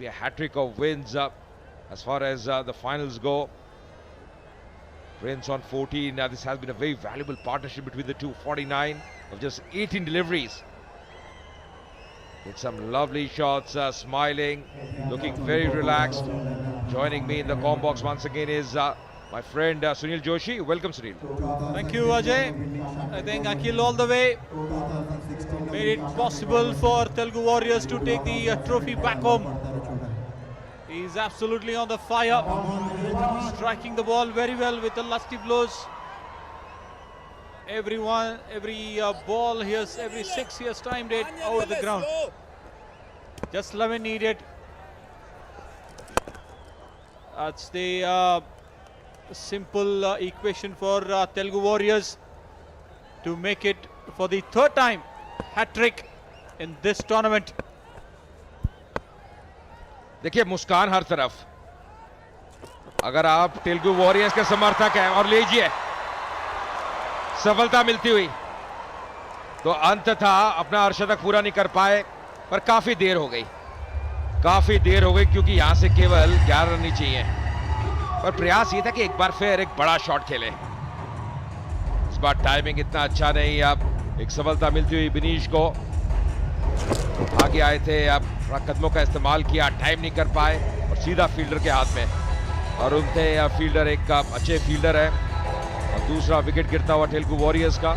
be a hat-trick of wins as far as the finals go. Prince on 14. This has been a very valuable partnership between the two. 49 of just 18 deliveries. Did some lovely shots, smiling, looking very relaxed. Joining me in the comm box once again is my friend Sunil Joshi. Welcome, Sunil. Thank you, Ajay. I think Akhil all the way made it possible for Telugu Warriors to take the trophy back home. He's absolutely on the fire, striking the ball very well with the lusty blows. Every ball here's every 6 years timed it out of the ground. Just 11 needed. That's the simple equation for Telugu Warriors to make it for the third time hat-trick in this tournament. देखिए मुस्कान हर तरफ. अगर आप Telugu warriors के समर्थक हैं और लीजिए सफलता मिलती हुई, तो अंततः अपना अर्धशतक पूरा नहीं कर पाए, पर काफी देर हो गई. क्योंकि यहां से केवल 11 रन ही चाहिए. पर प्रयास ये था कि एक बार फिर एक बड़ा शॉट खेले. इस बार टाइमिंग इतना अच्छा नहीं. अब एक सफलता मिलती हुई बिनीश को. आगे आए थे, अब कदमों का इस्तेमाल किया, टाइम नहीं कर पाए और सीधा फील्डर के हाथ में. और उनसे फील्डर एक अच्छे फील्डर है. और दूसरा विकेट गिरता हुआ तेलुगु वॉरियर्स का.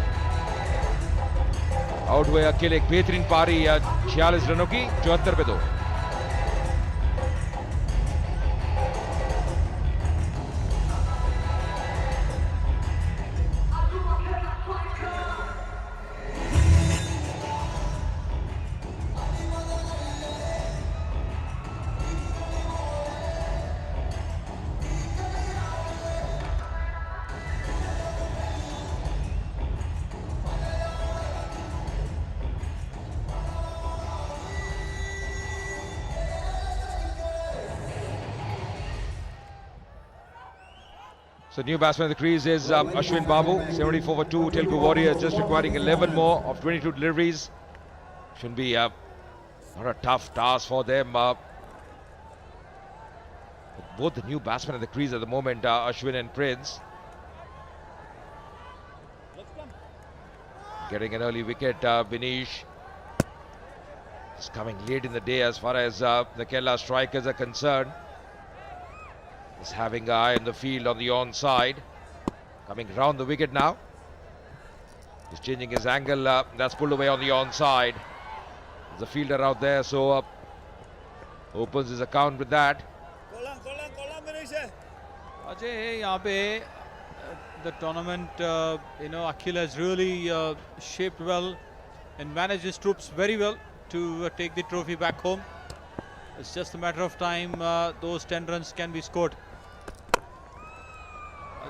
आउट हुए अकेले. एक बेहतरीन पारी 46 रनों की 74 पे 2. So new batsman in the crease is Ashwin Babu, 74 for 2. Telugu Warriors just requiring 11 more of 22 deliveries. Shouldn't be not a tough task for them. Both the new batsmen in the crease at the moment, Ashwin and Prince. Getting an early wicket, Binish. It's coming late in the day as far as the Kerala strikers are concerned. Is having an eye in the field on the onside. Coming round the wicket now. He's changing his angle. That's pulled away on the onside. There's a fielder out there, so opens his account with that. Ajay, यहाँ पे the tournament, Akhil has really shaped well and managed his troops very well to take the trophy back home. It's just a matter of time those 10 runs can be scored.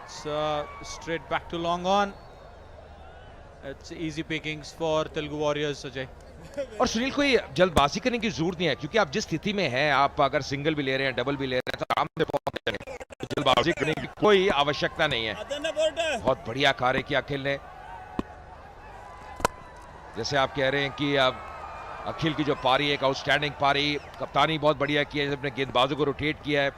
It's straight back to long on. It's easy pickings for Telugu Warriors, Ajay. और सुनील, कोई जल्दबाजी करने की जरूरत नहीं है, क्योंकि आप जिस स्थिति में हैं, आप अगर सिंगल भी ले रहे हैं, डबल भी ले रहे हैं, तो आराम से पहुंच जाएंगे. जल्दबाजी करने की कोई आवश्यकता नहीं है. बहुत बढ़िया कार्य किया अखिल ने. जैसे आप कह रहे हैं कि अखिल की जो पारी, एक आउटस्टैंडिंग पारी, कप्तानी बहुत बढ़िया की है, अपने गेंदबाजों को रोटेट किया है.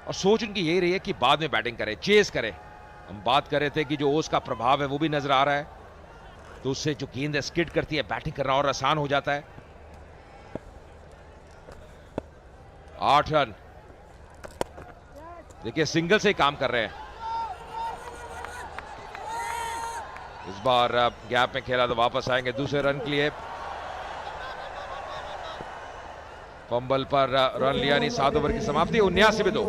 और सोच उनकी यही रही है कि बाद में बैटिंग करें, चेस करें. हम बात कर रहे थे कि जो ओस का प्रभाव है वो भी नजर आ रहा है, तो उससे जो गेंद स्किड करती है, बैटिंग करना और आसान हो जाता है. 8 रन. देखिए सिंगल से ही काम कर रहे हैं. इस बार गैप में खेला तो वापस आएंगे दूसरे रन के लिए. फंबल पर रन लिया नहीं. 7 ओवर की समाप्ति. 79 पे 2.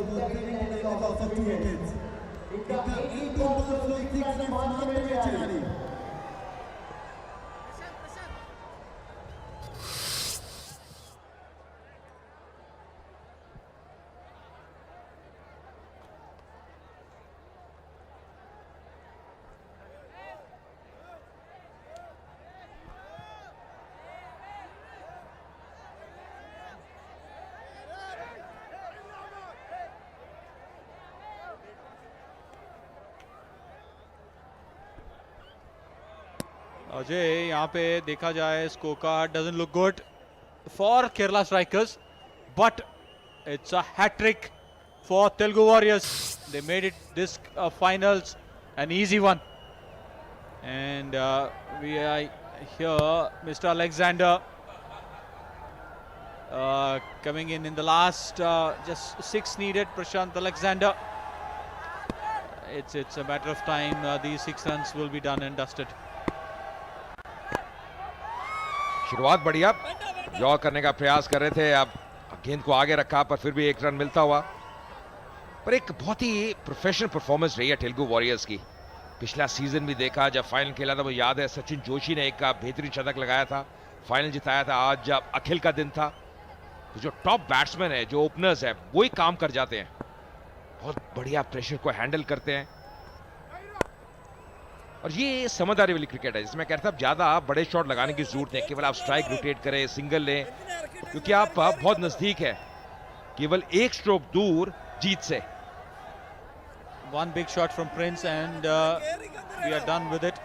अजय, यहाँ पे देखा जाए score card doesn't look good for Kerala strikers. but it's a hat-trick for Telugu Warriors. They made it this finals an easy one. And we are here, Mr. Alexander coming in the last just 6 needed. Prashant Alexander. It's a matter of time. These 6 runs will be done and dusted. शुरुआत बढ़िया, draw करने का प्रयास कर रहे थे, अब गेंद को आगे रखा पर फिर भी 1 रन मिलता हुआ। पर एक बहुत ही प्रोफेशनल परफॉर्मेंस रही है तेलुगु वॉरियर्स की। पिछला सीजन भी देखा, जब फाइनल खेला था वो याद है, सचिन जोशी ने एक बेहतरीन शतक लगाया था, फाइनल जिताया था। आज जब अखिल का दिन था, तो जो टॉप बैट्समैन है, जो ओपनर्स है, वो ही काम कर जाते हैं, बहुत बढ़िया प्रेशर को हैंडल करते हैं। और ये समझदारी वाली क्रिकेट है, जिसमें कहता है ज्यादा बड़े शॉट लगाने की जरूरत नहीं, केवल आप स्ट्राइक रोटेट करें, सिंगल लें, क्योंकि आप बहुत नजदीक है, केवल 1 स्ट्रोक दूर जीत से। One big shot from Prince and we are done with it.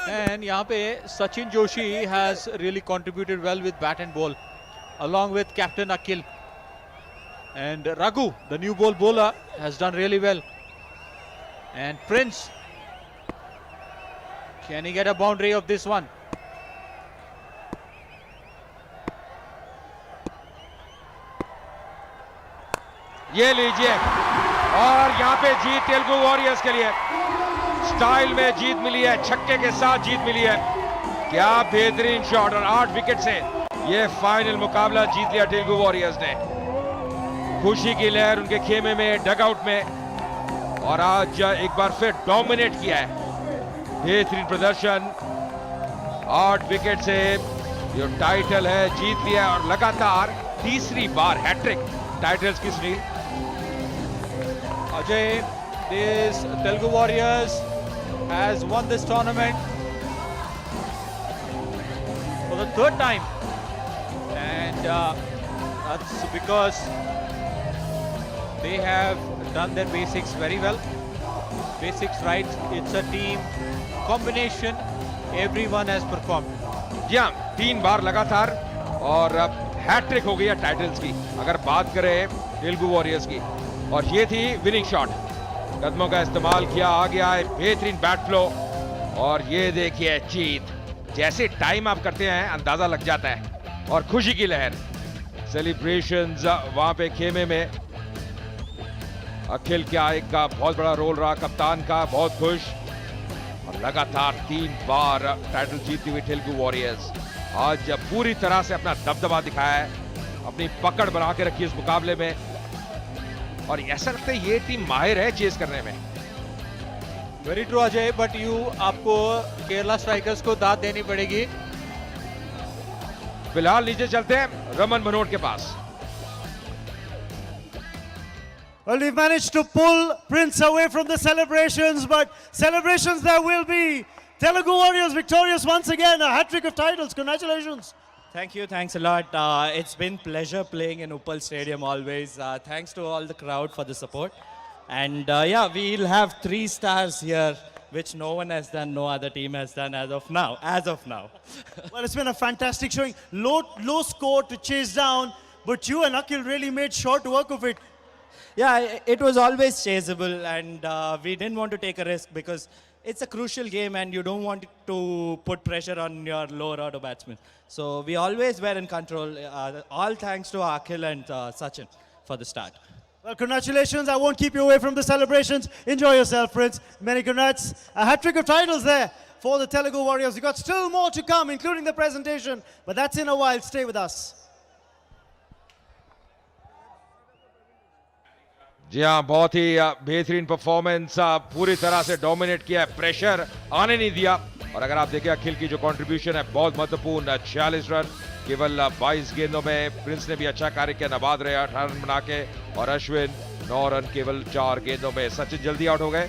And यहाँ पे Sachin Joshi has really contributed well with bat and ball, along with captain Akhil. And Raghu, the new ball bowler, has done really well. And Prince, can he get a boundary of this one? ये लीजिए, और यहाँ पे जीत Telugu warriors के लिए। Style में जीत मिली है, छक्के के साथ जीत मिली है। क्या बेहतरीन शॉट, और 8 विकेट से ये फाइनल मुकाबला जीत लिया तेलुगु वॉरियर्स ने। खुशी की लहर उनके खेमे में, डगआउट में, और आज एक बार फिर डोमिनेट किया है। बेहतरीन प्रदर्शन, 8 विकेट से जो टाइटल है जीत लिया, और लगातार तीसरी बार हैट्रिक टाइटल्स की Sunil. Ajay, this Telugu Warriors has won this tournament for the 3rd time, and that's because they have done their basics very well. Basics right. It's a team combination. Everyone has performed. जी हाँ, 3 बार लगातार, और अब hat trick हो गई है titles की, अगर बात करें तेलुगु वॉरियर्स की। और ये थी विनिंग शॉट, कदमों का इस्तेमाल किया, आ गया है बेहतरीन बैट फ्लो, और ये देखिए जीत। जैसे टाइम आप करते हैं अंदाजा लग जाता है, और खुशी की लहर, सेलिब्रेशंस वहां पे खेमे में। अखिल क्या एक का बहुत बड़ा रोल रहा, कप्तान का, बहुत खुश। और लगातार 3 बार टाइटल जीतती हुई तेलुगु वॉरियर्स आज पूरी तरह से अपना दबदबा दिखाया है, अपनी पकड़ बना के रखी इस मुकाबले में, और ऐसा लगता है ये टीम माहिर है चेस करने में। Very true अजय, but आपको केरला स्ट्राइकर्स को दाद देनी पड़ेगी। फिलहाल नीचे चलते हैं रमन मनोट के पास। Well, we've managed to pull Prince away from the celebrations, but celebrations there will be. Telugu Warriors victorious once again, a hat-trick of titles. Congratulations. Thank you, thanks a lot. It's been pleasure playing in Uppal Stadium always. Thanks to all the crowd for the support. And yeah, we'll have 3 stars here, which no one has done, no other team has done as of now. Well, it's been a fantastic showing. Low score to chase down, but you and Akhil really made short work of it. Yeah, it was always chaseable, and we didn't want to take a risk because it's a crucial game and you don't want to put pressure on your lower order batsmen. So we always were in control. All thanks to Akhil and Sachin for the start. Well, congratulations. I won't keep you away from the celebrations. Enjoy yourself, Prince. Many congrats. A hat-trick of titles there for the Telugu Warriors. We've got still more to come, including the presentation, but that's in a while. Stay with us. जी हाँ, बहुत ही बेहतरीन performance, पूरी तरह से dominate किया, pressure आने नहीं दिया। और अगर आप देखें अखिल की जो कंट्रीब्यूशन है बहुत महत्वपूर्ण, 46 रन केवल 22 गेंदों में। प्रिंस ने भी अच्छा कार्य किया, नवाद रहे 18 रन बना के, और अश्विन 9 रन केवल 4 गेंदों में। सचिन जल्दी आउट हो गए,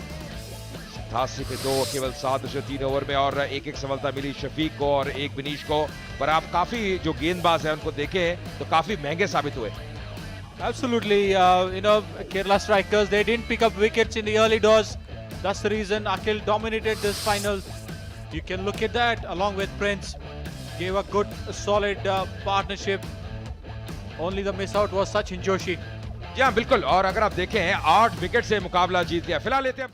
87 पे 2 केवल 7.3 ओवर में, और एक सफलता मिली शफीक को और एक विनीश को। पर आप काफी जो गेंदबाज है उनको देखें तो काफी महंगे साबित हुए। Absolutely, Kerala strikers, they didn't pick up wickets in the early doors. That's the reason Akhil dominated this final. You can look at that along with Prince. Gave a good, solid partnership. Only the miss out was Sachin Joshi. जी हाँ बिल्कुल, और अगर आप देखें 8 wicket से मुकाबला जीत लिया। फिलहाल लेते हैं